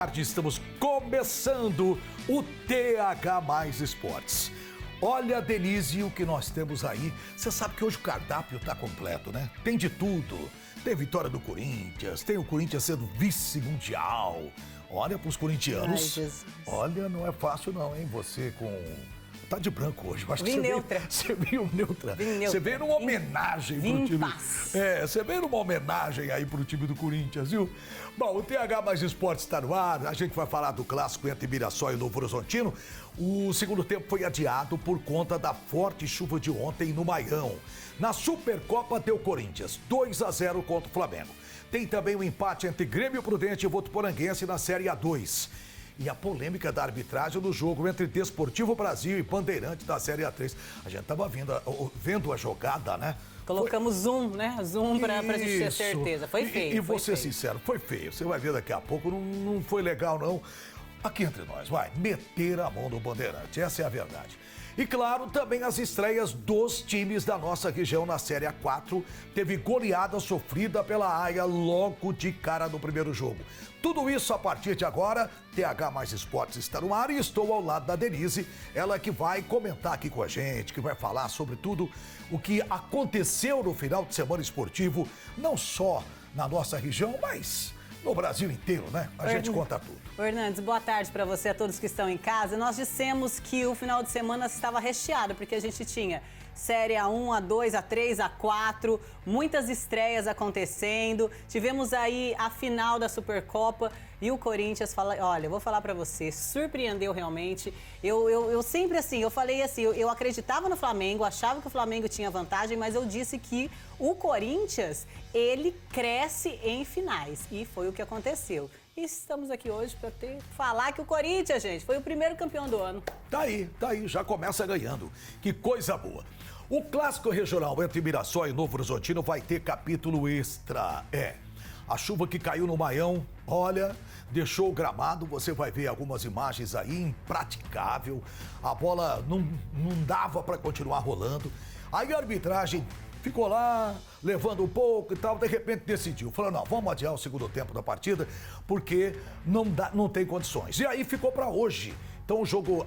Tarde, estamos começando o TH Mais Esportes. Olha, Denise, o que nós temos aí. Você sabe que hoje o cardápio está completo, né? Tem de tudo. Tem vitória do Corinthians, tem o Corinthians sendo vice-mundial. Olha, para os corintianos. Ai, olha, não é fácil não, hein? Você com... Tá de branco hoje. Eu acho que você neutra. Você veio neutra. Você veio numa homenagem pro time. Você veio numa homenagem aí pro time do Corinthians, viu? Bom, o TH Mais Esportes está no ar. A gente vai falar do clássico entre Mirassol e Novo Horizontino. O segundo tempo foi adiado por conta da forte chuva de ontem no Maião. Na Supercopa deu Corinthians 2-0 contra o Flamengo. Tem também o empate entre Grêmio Prudente e Votuporanguense na Série A2. E a polêmica da arbitragem no jogo entre Desportivo Brasil e Bandeirante da Série A3. A gente estava vendo a jogada, né? Colocamos zoom, né? Zoom pra gente ter certeza. Foi feio. E vou ser sincero, foi feio. Você vai ver daqui a pouco, não foi legal, não. Aqui entre nós, vai, meter a mão no Bandeirante. Essa é a verdade. E claro, também as estreias dos times da nossa região na Série A4. Teve goleada sofrida pela AIA logo de cara no primeiro jogo. Tudo isso a partir de agora. TH Mais Esportes está no ar e estou ao lado da Denise. Ela que vai comentar aqui com a gente, que vai falar sobre tudo o que aconteceu no final de semana esportivo, não só na nossa região, mas no Brasil inteiro, né? A gente conta tudo. Hernandes, boa tarde para você, a todos que estão em casa. Nós dissemos que o final de semana estava recheado, porque a gente tinha Série A1, A2, A3, A4, muitas estreias acontecendo. Tivemos aí a final da Supercopa e o Corinthians, olha, eu vou falar para você, surpreendeu realmente. Eu sempre assim, eu falei assim, eu acreditava no Flamengo, achava que o Flamengo tinha vantagem, mas eu disse que o Corinthians, ele cresce em finais. E foi o que aconteceu. E estamos aqui hoje para falar que o Corinthians, gente, foi o primeiro campeão do ano. Tá aí, já começa ganhando. Que coisa boa. O clássico regional entre Mirassol e Novo Horizontino vai ter capítulo extra. A chuva que caiu no Maião, olha, deixou o gramado, você vai ver algumas imagens aí, impraticável. A bola não dava para continuar rolando. Aí a arbitragem ficou lá, levando um pouco e tal, de repente decidiu. Falou, não, vamos adiar o segundo tempo da partida, porque não tem condições. E aí ficou para hoje. Então o jogo,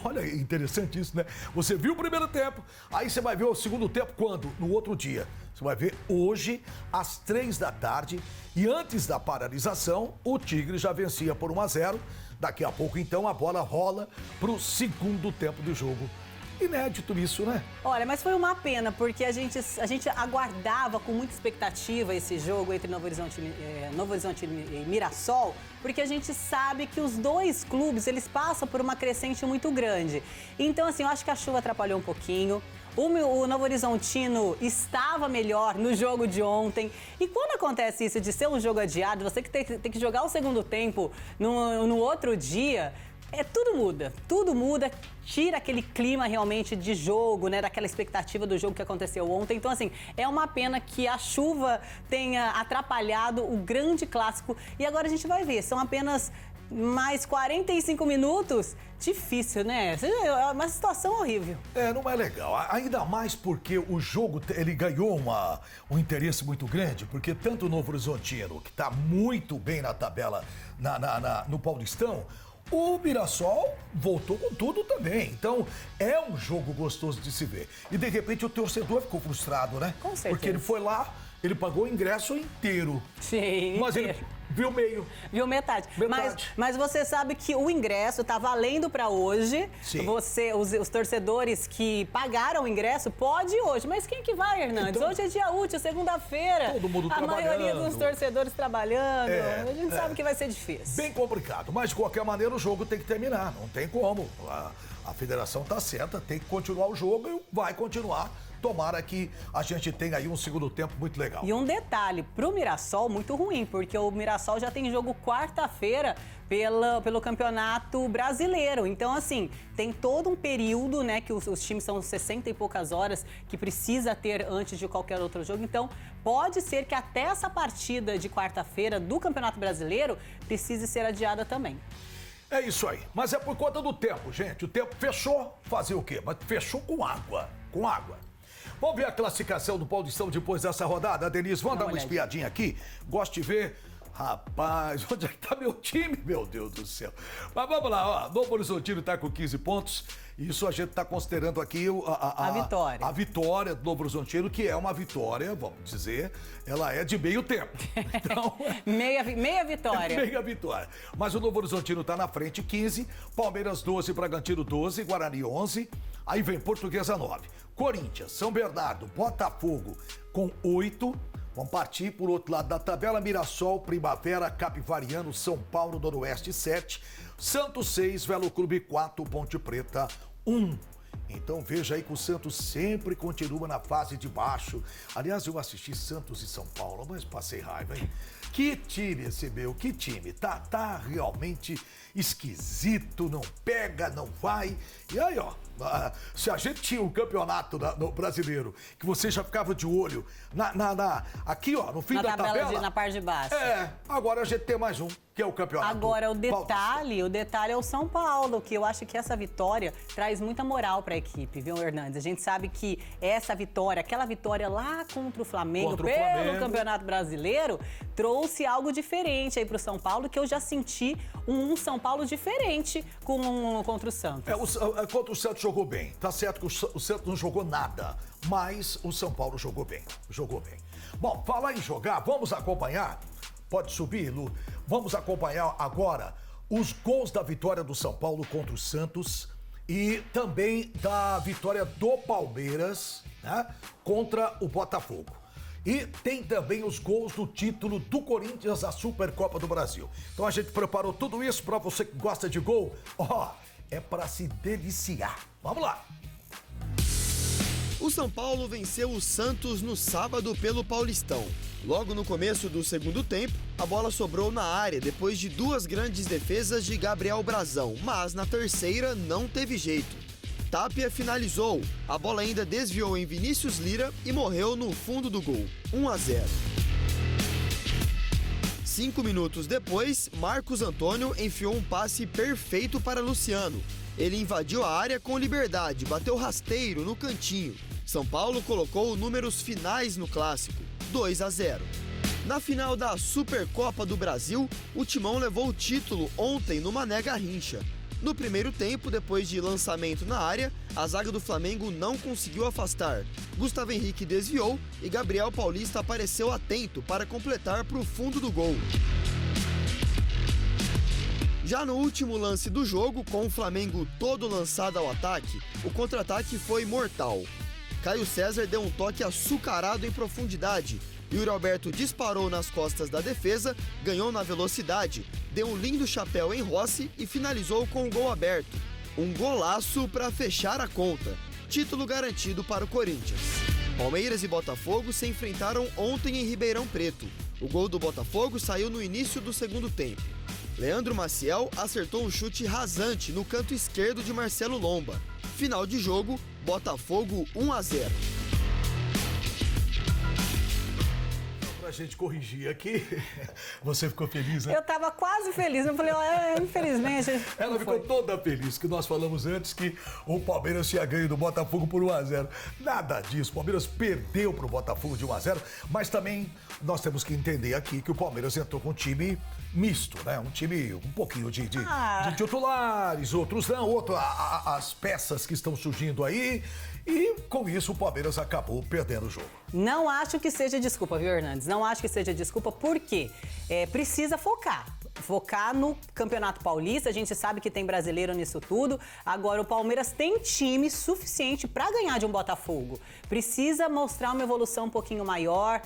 olha, é interessante isso, né? Você viu o primeiro tempo, aí você vai ver o segundo tempo quando? No outro dia. Você vai ver hoje, às 3 da tarde, e antes da paralisação, o Tigre já vencia por 1-0. Daqui a pouco, então, a bola rola pro segundo tempo do jogo. Inédito isso, né? Olha, mas foi uma pena, porque a gente aguardava com muita expectativa esse jogo entre Novo Horizontino e Mirassol, porque a gente sabe que os dois clubes, eles passam por uma crescente muito grande. Então, assim, eu acho que a chuva atrapalhou um pouquinho. O Novo Horizontino estava melhor no jogo de ontem. E quando acontece isso de ser um jogo adiado, você que tem que jogar o segundo tempo no outro dia... tudo muda, tira aquele clima realmente de jogo, né, daquela expectativa do jogo que aconteceu ontem. Então, assim, é uma pena que a chuva tenha atrapalhado o grande clássico. E agora a gente vai ver, são apenas mais 45 minutos. Difícil, né? É uma situação horrível. Não é legal. Ainda mais porque o jogo, ele ganhou um interesse muito grande, porque tanto o Novo Horizontino, que está muito bem na tabela no Paulistão, o Mirassol voltou com tudo também. Então, é um jogo gostoso de se ver. E, de repente, o torcedor ficou frustrado, né? Com certeza. Porque ele foi lá, ele pagou o ingresso inteiro. Sim. Mas ele viu meio. Viu metade. Mas você sabe que o ingresso tá valendo para hoje. Sim. Os torcedores que pagaram o ingresso pode ir hoje. Mas quem que vai, Hernandes? Então, hoje é dia útil, segunda-feira. Todo mundo trabalhando. A maioria dos torcedores trabalhando. A gente sabe que vai ser difícil. Bem complicado. Mas, de qualquer maneira, o jogo tem que terminar. Não tem como. A federação tá certa, tem que continuar o jogo e vai continuar. Tomara que a gente tenha aí um segundo tempo muito legal. E um detalhe, pro Mirassol, muito ruim, porque o Mirassol já tem jogo quarta-feira pelo Campeonato Brasileiro. Então, assim, tem todo um período, né, que os times são 60 e poucas horas que precisa ter antes de qualquer outro jogo. Então, pode ser que até essa partida de quarta-feira do Campeonato Brasileiro precise ser adiada também. É isso aí. Mas é por conta do tempo, gente. O tempo fechou. Fazer o quê? Mas fechou com água. Com água. Vamos ver a classificação do Paulistão depois dessa rodada, Denise? Vamos dar uma espiadinha aqui? Gosto de ver Rapaz, onde é que tá meu time, meu Deus do céu? Mas vamos lá, ó, Novo Horizontino tá com 15 pontos. Isso a gente tá considerando aqui a vitória. A vitória do Novo Horizontino, que é uma vitória, vamos dizer, ela é de meio tempo. Então, meia vitória. Meia vitória. Mas o Novo Horizontino tá na frente, 15, Palmeiras 12, Bragantino 12, Guarani 11, aí vem Portuguesa 9. Corinthians, São Bernardo, Botafogo com 8. Vamos partir por outro lado da tabela: Mirassol, Primavera, Capivariano, São Paulo, Noroeste 7, Santos 6, Velo Clube 4, Ponte Preta 1. Então veja aí que o Santos sempre continua na fase de baixo. Aliás, eu assisti Santos e São Paulo, mas passei raiva, hein? Que time esse meu, que time. Tá realmente esquisito, não pega, não vai. E aí, ó, se a gente tinha um campeonato no brasileiro, que você já ficava de olho aqui, ó, no fim da tabela. Na parte de baixo. Agora a gente tem mais um, que é o campeonato. Agora, o detalhe é o São Paulo, que eu acho que essa vitória traz muita moral para a equipe, viu, Hernandes? A gente sabe que essa vitória, aquela vitória lá contra o Flamengo, pelo Campeonato Brasileiro, trouxe algo diferente aí pro São Paulo, que eu já senti um São Paulo diferente contra o Santos. Contra o Santos jogou bem. Tá certo que o Santos não jogou nada, mas o São Paulo jogou bem. Bom, falar em jogar, vamos acompanhar. Pode subir, Lu. Vamos acompanhar agora os gols da vitória do São Paulo contra o Santos e também da vitória do Palmeiras, né, contra o Botafogo. E tem também os gols do título do Corinthians, a Supercopa do Brasil. Então a gente preparou tudo isso para você que gosta de gol. É para se deliciar. Vamos lá. O São Paulo venceu o Santos no sábado pelo Paulistão. Logo no começo do segundo tempo, a bola sobrou na área depois de duas grandes defesas de Gabriel Brazão, mas na terceira não teve jeito. Tapia finalizou, a bola ainda desviou em Vinícius Lira e morreu no fundo do gol, 1-0. 5 minutos depois, Marcos Antônio enfiou um passe perfeito para Luciano. Ele invadiu a área com liberdade, bateu rasteiro no cantinho. São Paulo colocou números finais no clássico, 2-0. Na final da Supercopa do Brasil, o Timão levou o título ontem no Mané Garrincha. No primeiro tempo, depois de lançamento na área, a zaga do Flamengo não conseguiu afastar. Gustavo Henrique desviou e Gabriel Paulista apareceu atento para completar para o fundo do gol. Já no último lance do jogo, com o Flamengo todo lançado ao ataque, o contra-ataque foi mortal. Caio César deu um toque açucarado em profundidade. Yuri Alberto disparou nas costas da defesa, ganhou na velocidade, deu um lindo chapéu em Rossi e finalizou com um gol aberto. Um golaço para fechar a conta. Título garantido para o Corinthians. Palmeiras e Botafogo se enfrentaram ontem em Ribeirão Preto. O gol do Botafogo saiu no início do segundo tempo. Leandro Maciel acertou um chute rasante no canto esquerdo de Marcelo Lomba. Final de jogo, Botafogo 1-0. A gente corrigir aqui. Você ficou feliz, né? Eu tava quase feliz. Eu falei, infelizmente. Ela ficou toda feliz, que nós falamos antes que o Palmeiras tinha ganho do Botafogo por 1-0. Nada disso. O Palmeiras perdeu pro Botafogo de 1-0, mas também nós temos que entender aqui que o Palmeiras entrou com um time misto, né? Um time um pouquinho de titulares, outros não, as peças que estão surgindo aí. E com isso o Palmeiras acabou perdendo o jogo. Não acho que seja desculpa, viu, Hernandes? Não acho que seja desculpa, porque precisa focar. Focar no Campeonato Paulista, a gente sabe que tem brasileiro nisso tudo. Agora, o Palmeiras tem time suficiente para ganhar de um Botafogo. Precisa mostrar uma evolução um pouquinho maior.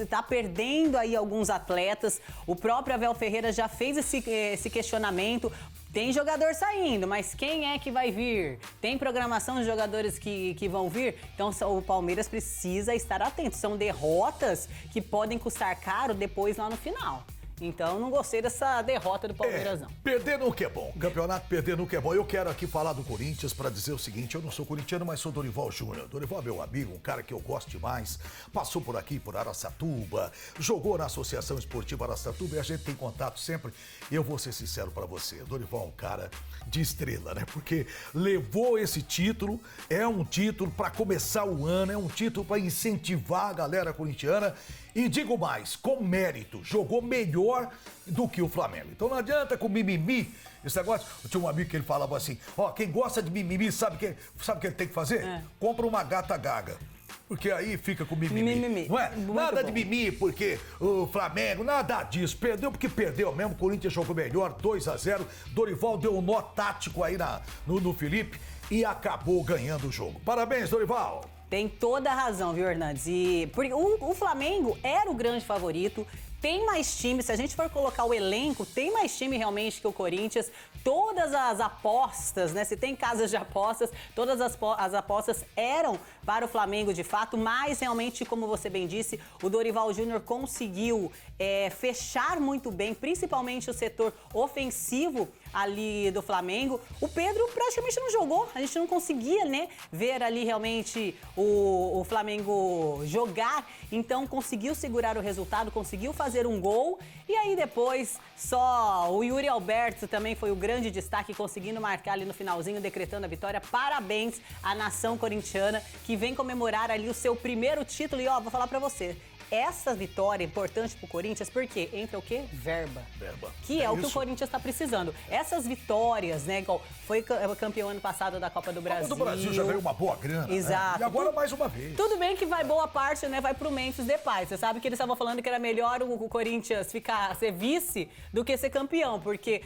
Tá perdendo aí alguns atletas. O próprio Abel Ferreira já fez esse questionamento. Tem jogador saindo, mas quem é que vai vir? Tem programação de jogadores que vão vir? Então o Palmeiras precisa estar atento. São derrotas que podem custar caro depois lá no final. Então, não gostei dessa derrota do Palmeiras, não. Perder nunca é bom. Campeonato perder nunca é bom. Eu quero aqui falar do Corinthians para dizer o seguinte, eu não sou corintiano, mas sou Dorival Júnior. Dorival é meu amigo, um cara que eu gosto demais. Passou por aqui, por Araçatuba, jogou na Associação Esportiva Araçatuba e a gente tem contato sempre. E eu vou ser sincero para você, Dorival é um cara de estrela, né? Porque levou esse título, é um título para começar o ano, é um título para incentivar a galera corintiana. E digo mais, com mérito, jogou melhor do que o Flamengo. Então não adianta com mimimi, esse negócio. Eu tinha um amigo que ele falava assim, quem gosta de mimimi, sabe o que ele tem que fazer? Compra uma gata gaga. Porque aí fica com mimimi. Não é? Nada de mimimi, porque o Flamengo, nada disso. Perdeu porque perdeu mesmo. O Corinthians jogou melhor, 2-0. Dorival deu um nó tático aí no Felipe e acabou ganhando o jogo. Parabéns, Dorival. Tem toda a razão, viu, Hernandes? E o Flamengo era o grande favorito. Tem mais time, se a gente for colocar o elenco, tem mais time realmente que o Corinthians. Todas as apostas, né? Se tem casas de apostas, todas as apostas eram para o Flamengo de fato, mas realmente, como você bem disse, o Dorival Júnior conseguiu fechar muito bem, principalmente o setor ofensivo ali do Flamengo. O Pedro praticamente não jogou, a gente não conseguia, né, ver ali realmente o Flamengo jogar, então conseguiu segurar o resultado, conseguiu fazer um gol e aí depois só o Yuri Alberto também foi o grande destaque, conseguindo marcar ali no finalzinho, decretando a vitória. Parabéns à nação corintiana que vem comemorar ali o seu primeiro título e vou falar pra você. Essa vitória é importante pro Corinthians, porque entra o quê? Verba. Que é o que o Corinthians está precisando. Essas vitórias, né? Igual foi campeão ano passado da Copa do Brasil. A Copa do Brasil já veio uma boa grana. Exato. Né? E agora mais uma vez. Tudo bem que vai boa parte, né? Vai pro Memphis Depay. Você sabe que eles estavam falando que era melhor o Corinthians ser vice do que ser campeão. Porque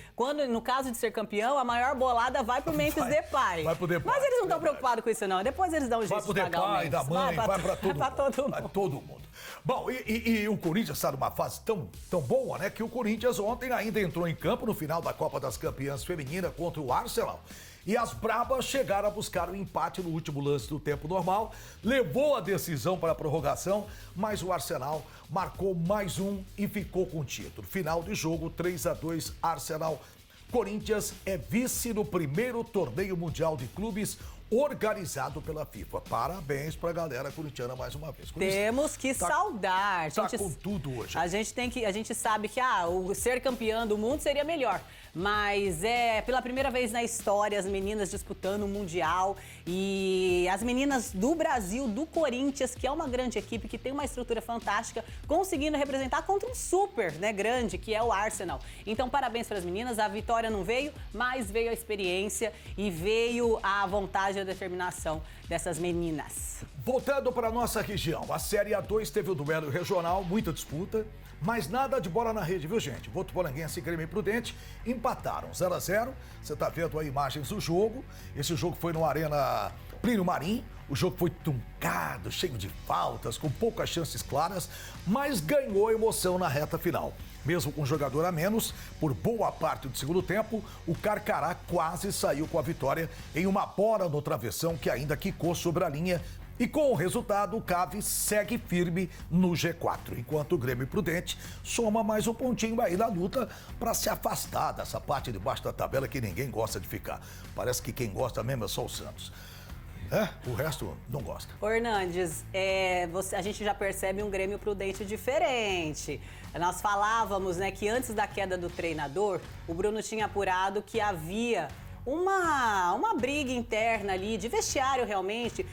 no caso de ser campeão, a maior bolada vai pro Memphis Depay. Vai pro Depay. Mas eles não estão preocupados com isso, não. Depois eles dão um jeito de pagar o Memphis. Vai pro Depay, da mãe, vai pra todo mundo. Vai pra todo mundo. Vai todo mundo. Bom, e o Corinthians está numa fase tão boa, né? Que o Corinthians ontem ainda entrou em campo no final da Copa das Campeãs Feminina contra o Arsenal. E as brabas chegaram a buscar o empate no último lance do tempo normal. Levou a decisão para a prorrogação, mas o Arsenal marcou mais um e ficou com o título. Final de jogo, 3-2 Arsenal. Corinthians é vice no primeiro torneio mundial de clubes organizado pela FIFA. Parabéns pra galera corintiana mais uma vez. Temos que saudar. Tá com tudo hoje. A gente sabe que o ser campeão do mundo seria melhor. Mas pela primeira vez na história as meninas disputando o Mundial e as meninas do Brasil, do Corinthians, que é uma grande equipe, que tem uma estrutura fantástica, conseguindo representar contra um super, né, grande, que é o Arsenal. Então, parabéns para as meninas. A vitória não veio, mas veio a experiência e veio a vontade e a determinação dessas meninas. Voltando para a nossa região, a Série A2 teve o duelo regional, muita disputa, mas nada de bola na rede, viu, gente? Votuporanguense e Grêmio Prudente empataram 0-0. Você tá vendo aí imagens do jogo. Esse jogo foi no Arena Plínio Marim. O jogo foi truncado, cheio de faltas, com poucas chances claras, mas ganhou emoção na reta final. Mesmo com um jogador a menos, por boa parte do segundo tempo, o Carcará quase saiu com a vitória em uma bola no travessão que ainda quicou sobre a linha. E com o resultado, o Cave segue firme no G4, enquanto o Grêmio Prudente soma mais um pontinho aí na luta para se afastar dessa parte de baixo da tabela que ninguém gosta de ficar. Parece que quem gosta mesmo é só o Santos. O resto não gosta. Ô, Hernandes, a gente já percebe um Grêmio Prudente diferente. Nós falávamos, né, que antes da queda do treinador, o Bruno tinha apurado que havia uma briga interna ali, de vestiário realmente,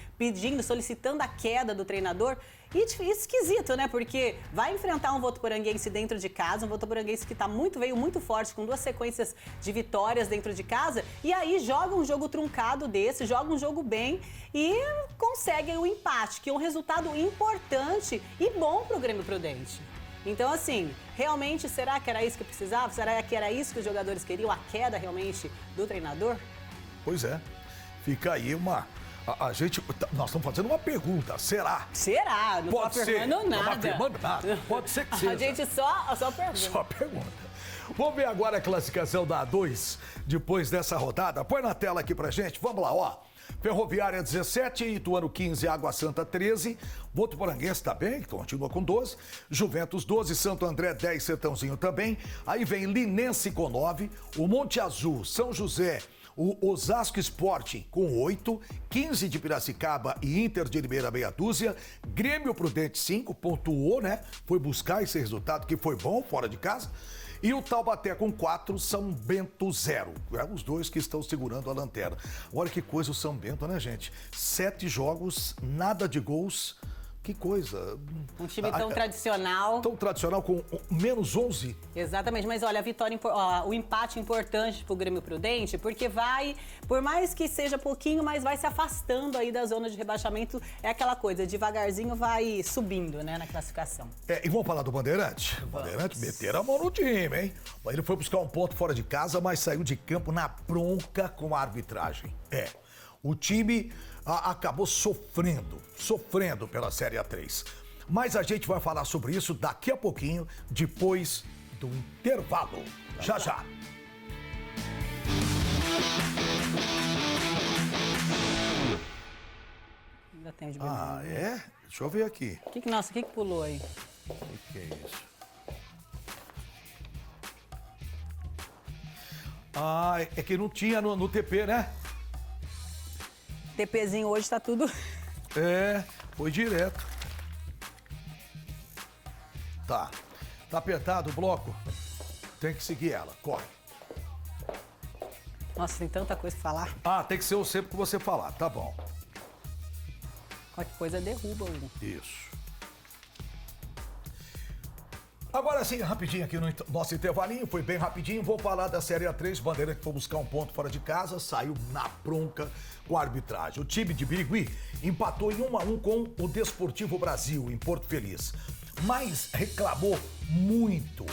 solicitando a queda do treinador. E esquisito, né? Porque vai enfrentar um Votuporanguense dentro de casa, um Votuporanguense que veio muito forte, com 2 sequências de vitórias dentro de casa, e aí joga um jogo truncado desse, joga um jogo bem e consegue o empate, que é um resultado importante e bom pro Grêmio Prudente. Então, assim, realmente, será que era isso que precisava? Será que era isso que os jogadores queriam? A queda, realmente, do treinador? Pois é. Fica aí nós estamos fazendo uma pergunta. Será? Será? Não estou afirmando nada. Não afirmando nada. Pode ser que seja. A gente só pergunta. Só pergunta. Vamos ver agora a classificação da A2 depois dessa rodada. Põe na tela aqui pra gente. Vamos lá, ó. Ferroviária 17, Ituano 15, Água Santa 13, Votuporanguense também, que continua com 12, Juventus 12, Santo André 10, Sertãozinho também, aí vem Linense com 9, o Monte Azul, São José, o Osasco Sporting com 8, 15 de Piracicaba e Inter de Limeira meia dúzia, Grêmio Prudente 5, pontuou, né? Foi buscar esse resultado que foi bom fora de casa. E o Taubaté com 4, São Bento 0. É os dois que estão segurando a lanterna. Olha que coisa o São Bento, né, gente? 7 jogos, nada de gols. Que coisa. Um time tão tradicional. Tão tradicional com menos 11. Exatamente, mas olha, a vitória, o empate importante pro Grêmio Prudente, porque vai, por mais que seja pouquinho, mas vai se afastando aí da zona de rebaixamento. É aquela coisa, devagarzinho vai subindo, né, na classificação. E vamos falar do Bandeirante? O Bandeirante meteram a mão no time, hein? Ele foi buscar um ponto fora de casa, mas saiu de campo na bronca com a arbitragem. O time acabou sofrendo pela Série A3. Mas a gente vai falar sobre isso daqui a pouquinho, depois do intervalo. Já, já. Ainda tem de bebê. É? Deixa eu ver aqui. O que pulou aí? O que é isso? É que não tinha no TP, né? TPzinho hoje tá tudo... Foi direto. Tá apertado o bloco? Tem que seguir ela, corre. Nossa, tem tanta coisa pra falar. Tem que ser o sempre que você falar, tá bom. Qualquer coisa derruba, Hugo. Isso. Agora sim, rapidinho aqui no nosso intervalinho, foi bem rapidinho, vou falar da Série A3, Bandeira que foi buscar um ponto fora de casa, saiu na bronca com a arbitragem. O time de Birigui empatou em 1-1 com o Desportivo Brasil, em Porto Feliz, mas reclamou muito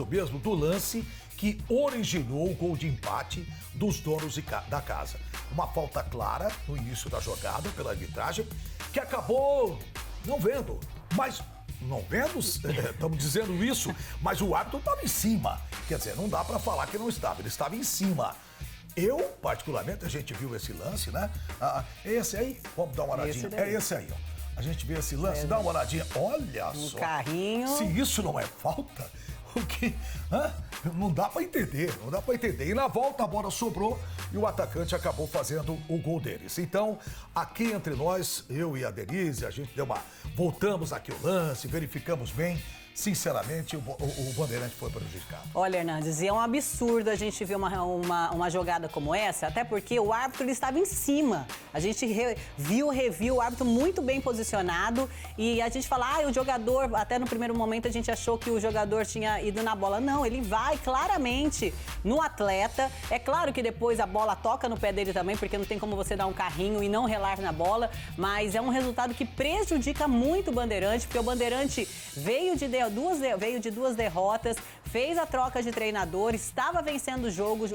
mesmo do lance que originou o gol de empate dos donos da casa. Uma falta clara no início da jogada pela arbitragem, que acabou não vendo, mas... Não vendo? Estamos dizendo isso, mas o árbitro estava em cima. Quer dizer, não dá para falar que não estava, ele estava em cima. Eu, particularmente, a gente viu esse lance, né? É esse aí? Vamos dar uma olhadinha. É esse aí, ó. A gente vê esse lance, dá uma olhadinha. Olha só. Carrinho. Se isso não é falta, o que... Não dá para entender, E na volta a bola sobrou e o atacante acabou fazendo o gol deles. Então, aqui entre nós, eu e a Denise, a gente voltamos aqui o lance, verificamos bem. Sinceramente, o Bandeirante foi prejudicado. Olha, Hernandes, é um absurdo a gente ver uma jogada como essa, até porque o árbitro ele estava em cima. A gente reviu o árbitro muito bem posicionado e a gente fala, o jogador, até no primeiro momento a gente achou que o jogador tinha ido na bola. Não, ele vai claramente no atleta. É claro que depois a bola toca no pé dele também, porque não tem como você dar um carrinho e não relar na bola, mas é um resultado que prejudica muito o Bandeirante, porque o Bandeirante veio de duas derrotas, fez a troca de treinador, estava vencendo o jogo,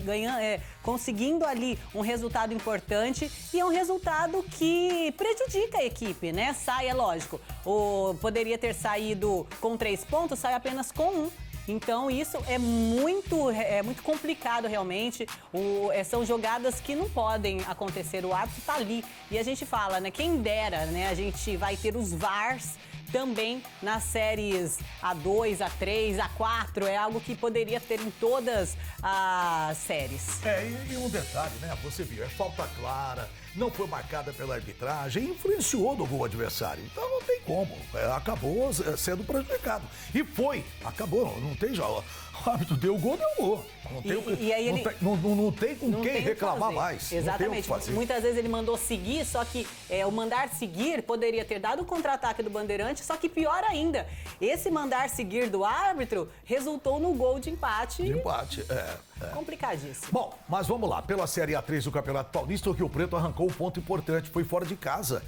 conseguindo ali um resultado importante e é um resultado que prejudica a equipe, né? É lógico, poderia ter saído com 3 pontos, sai apenas com 1. Então isso é muito complicado realmente, são jogadas que não podem acontecer, o árbitro está ali e a gente fala, né, quem dera, né, a gente vai ter os VARs também nas séries A2, A3, A4, é algo que poderia ter em todas as séries. E um detalhe, né, você viu, é falta clara, não foi marcada pela arbitragem, influenciou no gol adversário. Então não tem como, acabou sendo prejudicado. E acabou, não tem já. O árbitro deu o gol, deu o gol. Não tem com quem reclamar mais. Exatamente. Muitas vezes ele mandou seguir, só que o mandar seguir poderia ter dado o contra-ataque do Bandeirante, só que pior ainda, esse mandar seguir do árbitro resultou no gol de empate. Complicadíssimo. Bom, mas vamos lá. Pela Série A3 do Campeonato Paulista, o Rio Preto arrancou um ponto importante, foi fora de casa.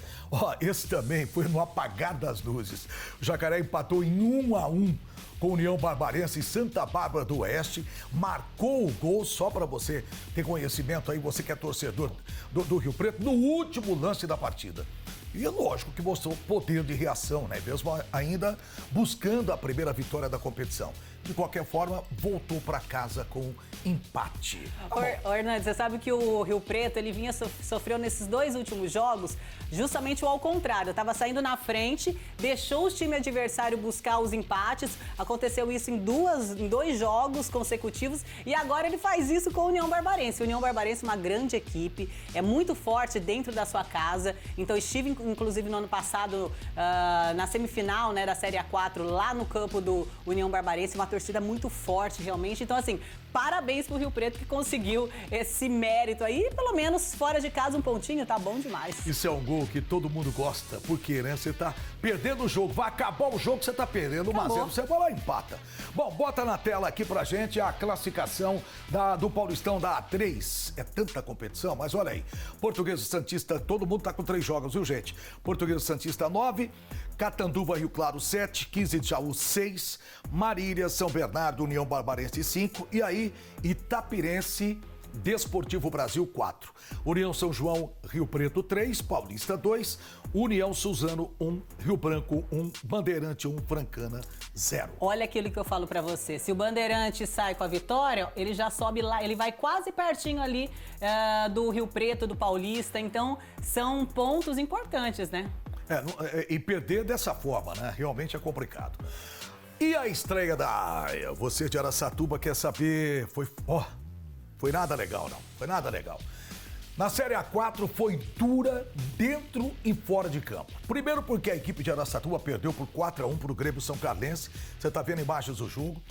Esse também foi no apagar das luzes. O Jacaré empatou em 1-1 com União Barbarense e Santa Bárbara do Oeste, marcou o gol, só para você ter conhecimento aí, você que é torcedor do Rio Preto, no último lance da partida. E é lógico que mostrou poder de reação, né? Mesmo ainda buscando a primeira vitória da competição. de qualquer forma, voltou para casa com empate. Ô, Hernandes, você sabe que o Rio Preto, ele sofreu nesses 2 últimos jogos justamente o ao contrário. Estava saindo na frente, deixou o time adversário buscar os empates. Aconteceu isso em 2 jogos consecutivos e agora ele faz isso com a União Barbarense. A União Barbarense é uma grande equipe, é muito forte dentro da sua casa. Então, estive, inclusive, no ano passado, na semifinal, né, da Série A4, lá no campo do União Barbarense, uma torcida muito forte, realmente. Então, assim, parabéns pro Rio Preto que conseguiu esse mérito aí, pelo menos fora de casa um pontinho, tá bom demais. Isso é um gol que todo mundo gosta, porque, né, você tá perdendo o jogo, vai acabar o jogo, você tá perdendo 1 a 0, você vai lá e empata. Bom, bota na tela aqui pra gente a classificação do Paulistão da A3. É tanta competição, mas olha aí, Portuguesa Santista, todo mundo tá com 3 jogos, viu, gente? Portuguesa Santista 9, Catanduva, Rio Claro 7, 15 de Jaú 6, Marília, São Bernardo, União Barbarense 5 e aí Itapirense, Desportivo Brasil 4, União São João, Rio Preto 3, Paulista 2, União Suzano 1, Rio Branco 1, Bandeirante 1, Francana 0. Olha aquilo que eu falo pra você, se o Bandeirante sai com a vitória, ele já sobe lá, ele vai quase pertinho ali do Rio Preto, do Paulista, então são pontos importantes, né? E perder dessa forma, né? Realmente é complicado. E a estreia da AIA? Você de Araçatuba quer saber? Foi nada legal, não. Foi nada legal. Na Série A4 foi dura dentro e fora de campo. Primeiro porque a equipe de Araçatuba perdeu por 4-1 para o Grêmio São Carlense. Você está vendo imagens do jogo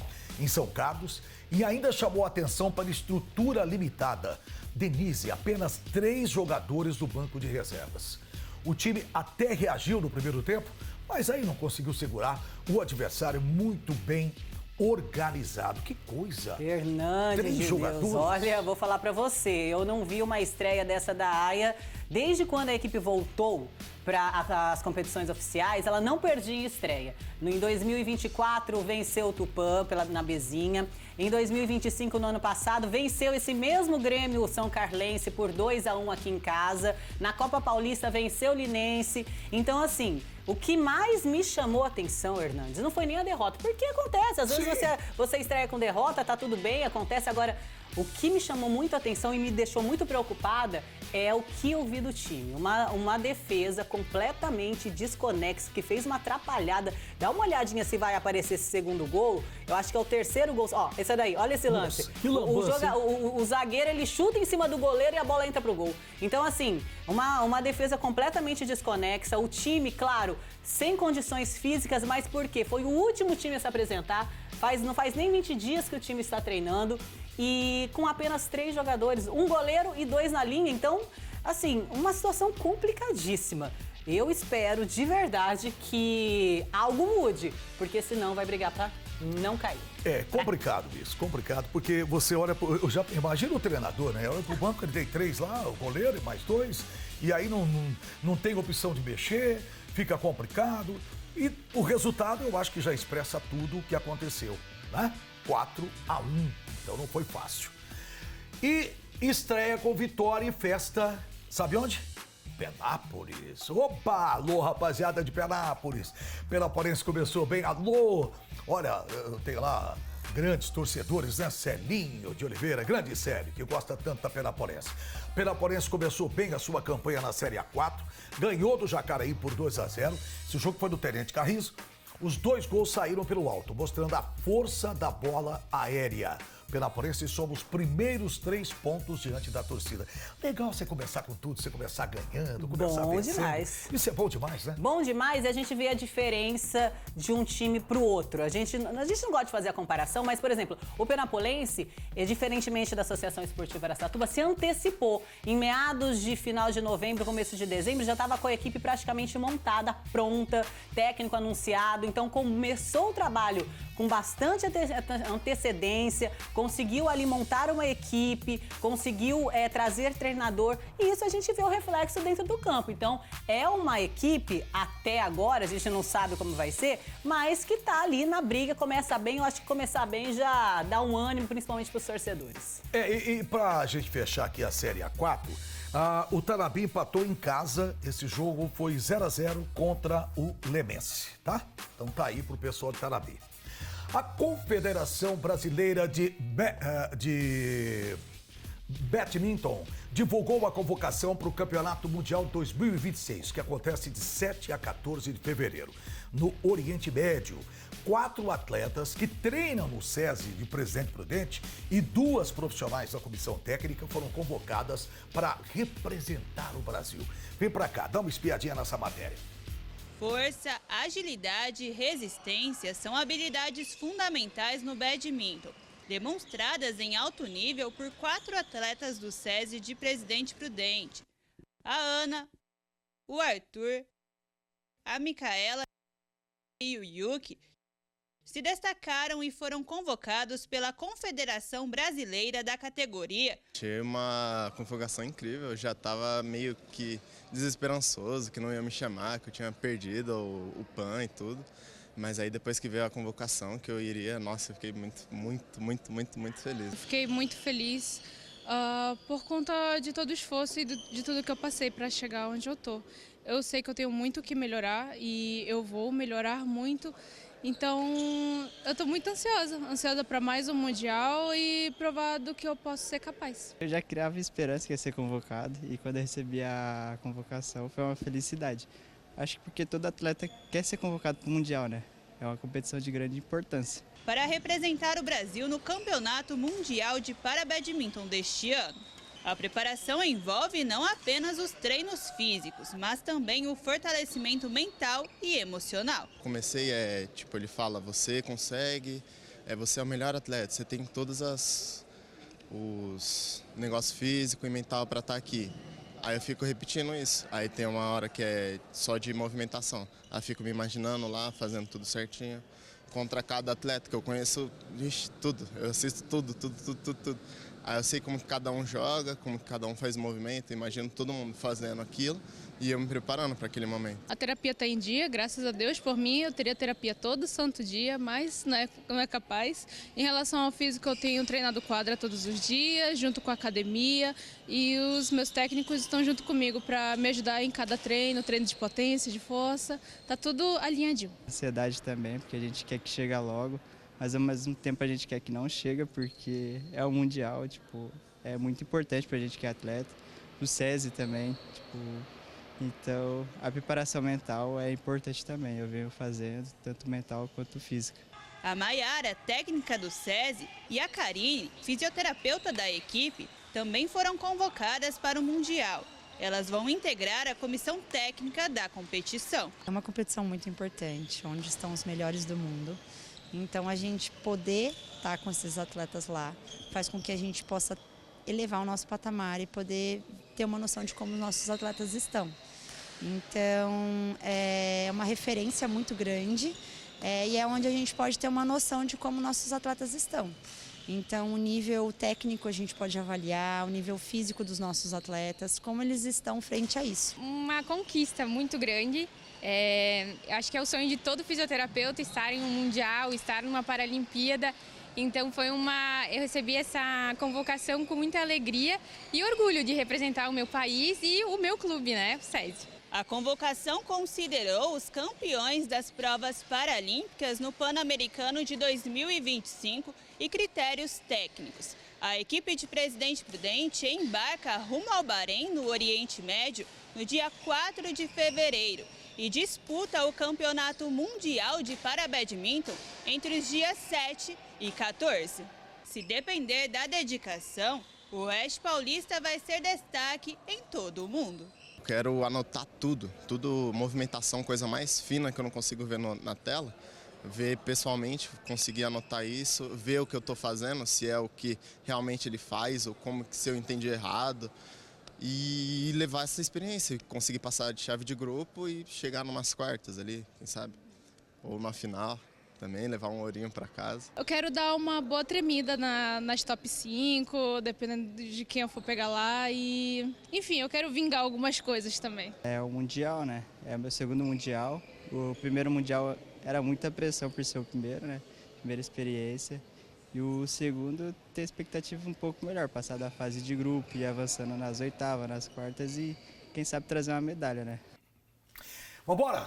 em São Carlos. E ainda chamou a atenção para a estrutura limitada. Denise, apenas 3 jogadores do banco de reservas. O time até reagiu no primeiro tempo, mas aí não conseguiu segurar o adversário muito bem organizado. Que coisa! Fernandes, 3 jogadores. Olha, vou falar pra você, eu não vi uma estreia dessa da AIA desde quando a equipe voltou para as competições oficiais, ela não perdia em estreia. Em 2024 venceu o Tupã na Bezinha. Em 2025, no ano passado, venceu esse mesmo Grêmio, o São Carlense, por 2-1 aqui em casa. Na Copa Paulista venceu o Linense. Então, assim, o que mais me chamou a atenção, Hernandes, não foi nem a derrota. Porque acontece, às vezes você estreia com derrota, tá tudo bem, acontece. Agora, o que me chamou muito a atenção e me deixou muito preocupada é o que eu vi do time. Uma defesa completamente desconexa, que fez uma atrapalhada. Dá uma olhadinha se vai aparecer esse segundo gol. Eu acho que é o 3º gol. Ó, esse daí, olha esse lance. Nossa, que lambança, o zagueiro, ele chuta em cima do goleiro e a bola entra pro gol. Então, assim, uma defesa completamente desconexa. O time, claro, sem condições físicas, mas por quê? Foi o último time a se apresentar. Não faz nem 20 dias que o time está treinando. E com apenas 3 jogadores, 1 goleiro e 2 na linha. Então, assim, uma situação complicadíssima. Eu espero de verdade que algo mude, porque senão vai brigar pra não cair. É complicado isso, complicado, porque você olha, eu já imagina o treinador, né? Olha pro banco, ele tem 3 lá, o goleiro e mais 2, e aí não tem opção de mexer, fica complicado. E o resultado eu acho que já expressa tudo o que aconteceu, né? 4-1, então não foi fácil. E estreia com vitória e festa, sabe onde? Penápolis. Opa, alô rapaziada de Penápolis. Penapolense começou bem, alô. Olha, eu tenho lá grandes torcedores, né? Celinho de Oliveira, grande Célio, que gosta tanto da Penapolense. Penapolense começou bem a sua campanha na Série A4, ganhou do Jacareí por 2-0. Esse jogo foi do Tenente Carrizo. Os 2 gols saíram pelo alto, mostrando a força da bola aérea. Penapolense somos os primeiros 3 pontos diante da torcida. Legal você começar com tudo, você começar ganhando, começar bom vencendo. Demais. Isso é bom demais, né? Bom demais, e a gente vê a diferença de um time pro outro. A gente não gosta de fazer a comparação, mas, por exemplo, o Penapolense, diferentemente da Associação Esportiva Araçatuba, se antecipou. Em meados de final de novembro, começo de dezembro, já estava com a equipe praticamente montada, pronta, técnico anunciado. Então, começou o trabalho com bastante antecedência, conseguiu ali montar uma equipe, conseguiu trazer treinador, e isso a gente vê o reflexo dentro do campo. Então, é uma equipe, até agora, a gente não sabe como vai ser, mas que tá ali na briga, começa bem. Eu acho que começar bem já dá um ânimo, principalmente para os torcedores. E pra gente fechar aqui a Série A4, o Tanabi empatou em casa. Esse jogo foi 0-0 contra o Lemense, tá? Então tá aí pro pessoal de Tanabi. A Confederação Brasileira de Badminton divulgou a convocação para o Campeonato Mundial 2026, que acontece de 7 a 14 de fevereiro, no Oriente Médio. 4 atletas que treinam no SESI de Presidente Prudente e 2 profissionais da comissão técnica foram convocadas para representar o Brasil. Vem para cá, dá uma espiadinha nessa matéria. Força, agilidade e resistência são habilidades fundamentais no badminton, demonstradas em alto nível por 4 atletas do SESI de Presidente Prudente: a Ana, o Arthur, a Micaela e o Yuki. Se destacaram e foram convocados pela Confederação Brasileira da categoria. Achei uma convocação incrível, eu já estava meio que desesperançoso, que não ia me chamar, que eu tinha perdido o PAN e tudo. Mas aí depois que veio a convocação, que eu iria, nossa, eu fiquei muito feliz. Fiquei muito feliz por conta de todo o esforço e de tudo que eu passei para chegar onde eu estou. Eu sei que eu tenho muito o que melhorar e eu vou melhorar muito. Então, eu estou muito ansiosa para mais um Mundial e provar do que eu posso ser capaz. Eu já criava esperança que ia ser convocado e quando eu recebi a convocação foi uma felicidade. Acho que porque todo atleta quer ser convocado para o Mundial, né? É uma competição de grande importância. Para representar o Brasil no Campeonato Mundial de Parabadminton deste ano, a preparação envolve não apenas os treinos físicos, mas também o fortalecimento mental e emocional. Comecei, ele fala, você consegue, você é o melhor atleta, você tem todos os negócios físico e mental para estar aqui. Aí eu fico repetindo isso, aí tem uma hora que é só de movimentação, aí fico me imaginando lá, fazendo tudo certinho. Contra cada atleta que eu conheço, tudo, eu assisto tudo. Aí eu sei como que cada um joga, como que cada um faz movimento, imagino todo mundo fazendo aquilo e eu me preparando para aquele momento. A terapia está em dia, graças a Deus. Por mim, eu teria terapia todo santo dia, mas não é capaz. Em relação ao físico, eu tenho treinado quadra todos os dias, junto com a academia, e os meus técnicos estão junto comigo para me ajudar em cada treino de potência, de força, tá tudo alinhadinho. Ansiedade também, porque a gente quer que chegue logo. Mas ao mesmo tempo a gente quer que não chega, porque é o Mundial, é muito importante pra gente que é atleta. O SESI também, então a preparação mental é importante também, eu venho fazendo, tanto mental quanto física. A Maiara, técnica do SESI, e a Karine, fisioterapeuta da equipe, também foram convocadas para o Mundial. Elas vão integrar a comissão técnica da competição. É uma competição muito importante, onde estão os melhores do mundo. Então, a gente poder estar com esses atletas lá faz com que a gente possa elevar o nosso patamar e poder ter uma noção de como os nossos atletas estão. Então, é uma referência muito grande e é onde a gente pode ter uma noção de como nossos atletas estão. Então, o nível técnico a gente pode avaliar, o nível físico dos nossos atletas, como eles estão frente a isso. Uma conquista muito grande. Acho que é o sonho de todo fisioterapeuta estar em um Mundial, estar numa Paralimpíada. Então eu recebi essa convocação com muita alegria e orgulho de representar o meu país e o meu clube, né, o SESI. A convocação considerou os campeões das provas paralímpicas no Pan-Americano de 2025 e critérios técnicos. A equipe de Presidente Prudente embarca rumo ao Bahrein, no Oriente Médio, no dia 4 de fevereiro e disputa o Campeonato Mundial de Parabadminton entre os dias 7 e 14. Se depender da dedicação, o Oeste Paulista vai ser destaque em todo o mundo. Quero anotar tudo, movimentação, coisa mais fina que eu não consigo ver na tela. Ver pessoalmente, conseguir anotar isso, ver o que eu estou fazendo, se é o que realmente ele faz ou como se eu entendi errado. E levar essa experiência, conseguir passar de chave de grupo e chegar numas quartas ali, quem sabe? Ou uma final também, levar um ourinho para casa. Eu quero dar uma boa tremida nas top 5, dependendo de quem eu for pegar lá e, enfim, eu quero vingar algumas coisas também. É o Mundial, né? É o meu segundo Mundial. O primeiro Mundial era muita pressão por ser o primeiro, né? Primeira experiência. E o segundo, ter expectativa um pouco melhor, passar da fase de grupo e avançando nas oitavas, nas quartas e quem sabe trazer uma medalha, né? Vambora!